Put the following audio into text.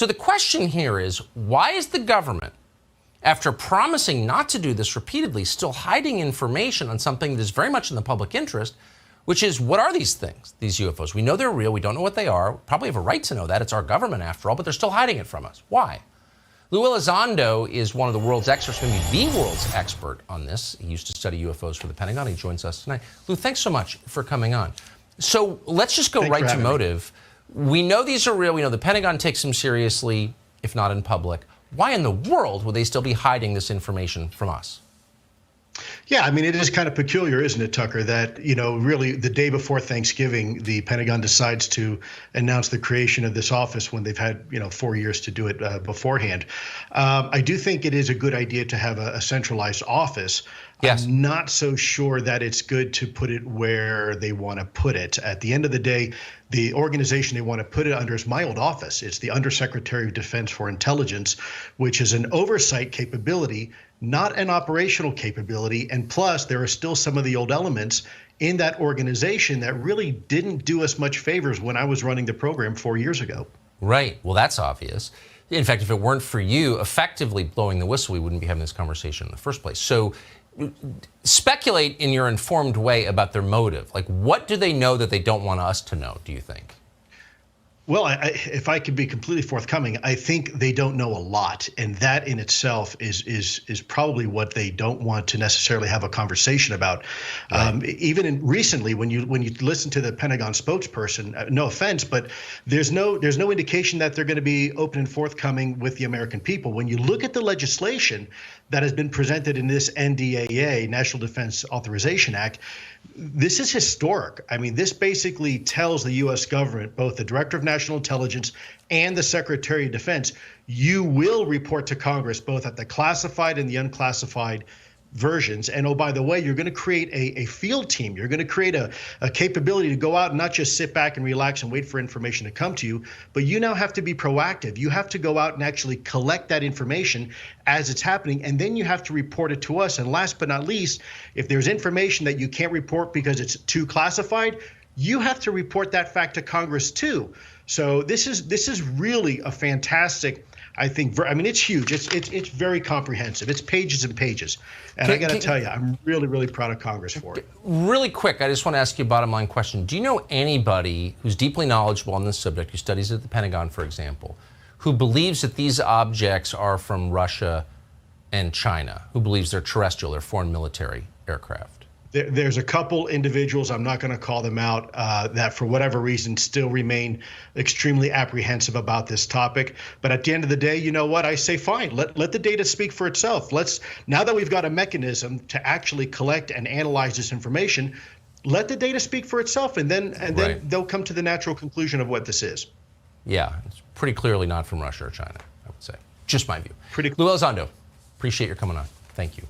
So the question here is, why is the government, after promising not to do this repeatedly, still hiding information on something that is very much in the public interest, which is, what are these things, these UFOs? We know they're real. We don't know what they are. Probably have a right to know that. It's our government, after all, but they're still hiding it from us. Why? Lou Elizondo is one of the world's experts, maybe the world's expert on this. He used to study UFOs for the Pentagon. He joins us tonight. Lou, thanks so much for coming on. So let's just go right to motive. We know these are real. We know the Pentagon takes them seriously, if not in public. Why in the world would they still be hiding this information from us? Yeah, I mean, it is kind of peculiar, isn't it, Tucker, that, really the day before Thanksgiving, the Pentagon decides to announce the creation of this office when they've had, 4 years to do it beforehand. I do think it is a good idea to have a centralized office. Yes. I'm not so sure that it's good to put it where they want to put it. At the end of the day, the organization they want to put it under is my old office. It's the Undersecretary of Defense for Intelligence, which is an oversight capability, not an operational capability. And plus, there are still some of the old elements in that organization that really didn't do us much favors when I was running the program 4 years ago. Right. Well, that's obvious. In fact, if it weren't for you effectively blowing the whistle, we wouldn't be having this conversation in the first place. So speculate in your informed way about their motive. Like, what do they know that they don't want us to know, do you think? Well, if I could be completely forthcoming, I think they don't know a lot, and that in itself is probably what they don't want to necessarily have a conversation about. Right. Even recently, when you listen to the Pentagon spokesperson, no offense, but there's no indication that they're going to be open and forthcoming with the American people. When you look at the legislation that has been presented in this NDAA, National Defense Authorization Act, this is historic. I mean, this basically tells the U.S. government, both the Director of National Intelligence and the Secretary of Defense, you will report to Congress both at the classified and the unclassified versions. And oh, by the way, you're going to create a field team. You're going to create a capability to go out and not just sit back and relax and wait for information to come to you, but you now have to be proactive. You have to go out and actually collect that information as it's happening, and then you have to report it to us. And last but not least, if there's information that you can't report because it's too classified, you have to report that fact to Congress too. So this is really a fantastic, I think, I mean, it's huge. It's very comprehensive. It's pages and pages. And I got to tell you, I'm really, really proud of Congress for it. Really quick, I just want to ask you a bottom line question. Do you know anybody who's deeply knowledgeable on this subject, who studies at the Pentagon, for example, who believes that these objects are from Russia and China, who believes they're terrestrial, they're foreign military aircraft? There's a couple individuals, I'm not going to call them out, that for whatever reason still remain extremely apprehensive about this topic. But at the end of the day, you know what? I say, fine, let the data speak for itself. Now that we've got a mechanism to actually collect and analyze this information, let the data speak for itself, and then they'll come to the natural conclusion of what this is. Yeah, it's pretty clearly not from Russia or China, I would say. Just my view. Pretty. Lou Elizondo, appreciate your coming on. Thank you.